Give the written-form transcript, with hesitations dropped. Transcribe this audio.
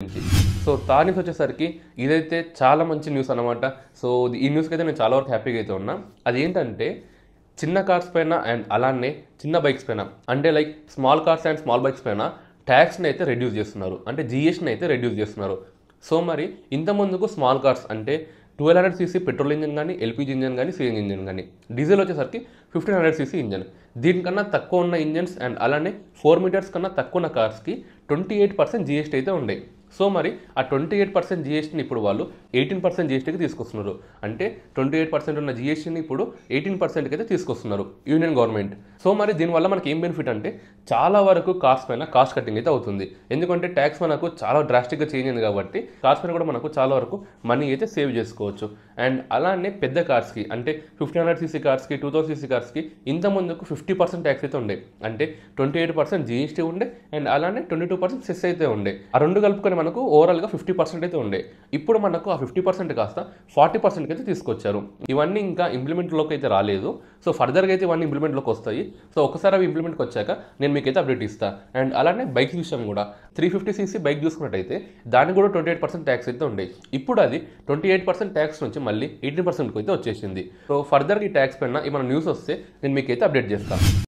నుంచి. So third news వచ్చేసరికి ఇదైతే చాలా మంచి న్యూస్ అనమాట. సో ఈ న్యూస్కి అయితే నేను చాలా వరకు హ్యాపీగా అయితే ఉన్నా. అదేంటంటే చిన్న కార్స్ పైన అండ్ అలానే చిన్న బైక్స్ పైన అంటే like small cars and small bikes పైన ట్యాక్స్ని అయితే రెడ్యూస్ చేస్తున్నారు, అంటే జిఎస్టీని అయితే రెడ్యూస్ చేస్తున్నారు. సో మరి ఇంతకుముందుకు స్మాల్ కార్స్ అంటే 1200 సీసీ పెట్రోల్ ఇంజన్ కానీ, ఎల్పిజి ఇంజన్ కానీ, సిఎన్జి ఇంజన్ కానీ, డీజిల్ వచ్చేసరికి 1500 సీసీ ఇంజన్. దీనికన్నా తక్కువ ఉన్న ఇంజన్స్ అండ్ అలానే 4 మీటర్స్ కన్నా తక్కువ ఉన్న కార్స్కి 28% జిఎస్టీ అయితే ఉండే. సో మరి ఆ 28% జిఎస్టీని ఇప్పుడు వాళ్ళు 18% జిఎస్టీకి తీసుకొస్తున్నారు. అంటే 28% ఉన్న జిఎస్టీని ఇప్పుడు 18%కి అయితే తీసుకొస్తున్నారు యూనియన్ గవర్నమెంట్. సో మరి దీనివల్ల మనకి ఏం బెనిఫిట్ అంటే చాలా వరకు కార్స్ పైన కాస్ట్ కటింగ్ అయితే అవుతుంది. ఎందుకంటే ట్యాక్స్ మనకు చాలా డ్రాస్టిక్గా చేంజ్ అయింది కాబట్టి కార్స్ పైన కూడా మనకు చాలా వరకు మనీ అయితే సేవ్ చేసుకోవచ్చు. అండ్ అలానే పెద్ద కార్స్కి అంటే 1500 సీసీ కార్స్కి, 2000 సీసీ కార్స్కి ఇంత ముందుకు 50% ట్యాక్స్ అయితే ఉండే, అంటే 28% జిఎస్టీ ఉండే అండ్ అలానే 22% సెస్ అయితే ఉండే. ఆ రెండు కలుపుకొని మనకు ఓవరాల్గా 50% అయితే ఉండే. ఇప్పుడు మనకు ఆ 50% కాస్త 40%కి అయితే తీసుకొచ్చారు. ఇవన్నీ ఇంకా ఇంప్లిమెంట్లోకి అయితే రాలేదు. సో ఫర్దర్గా అయితే ఇవన్నీ ఇంప్లిమెంట్లోకి వస్తాయి. సో ఒకసారి అవి ఇంప్లిమెంట్కి వచ్చాక నేను మీకైతే అప్డేట్ ఇస్తాను. అండ్ అలానే బైక్స్ విషయం కూడా 350 సీసీ బైక్ చూసుకున్నట్టయితే దానికి కూడా 28% ట్యాక్స్ అయితే ఉండే. ఇప్పుడు అది 28% ట్యాక్స్ నుంచి మళ్ళీ 18%కి అయితే వచ్చేసింది. సో ఫర్దర్గా ఈ ట్యాక్స్ పైన ఏమైనా న్యూస్ వస్తే నేను మీకైతే అప్డేట్ చేస్తాను.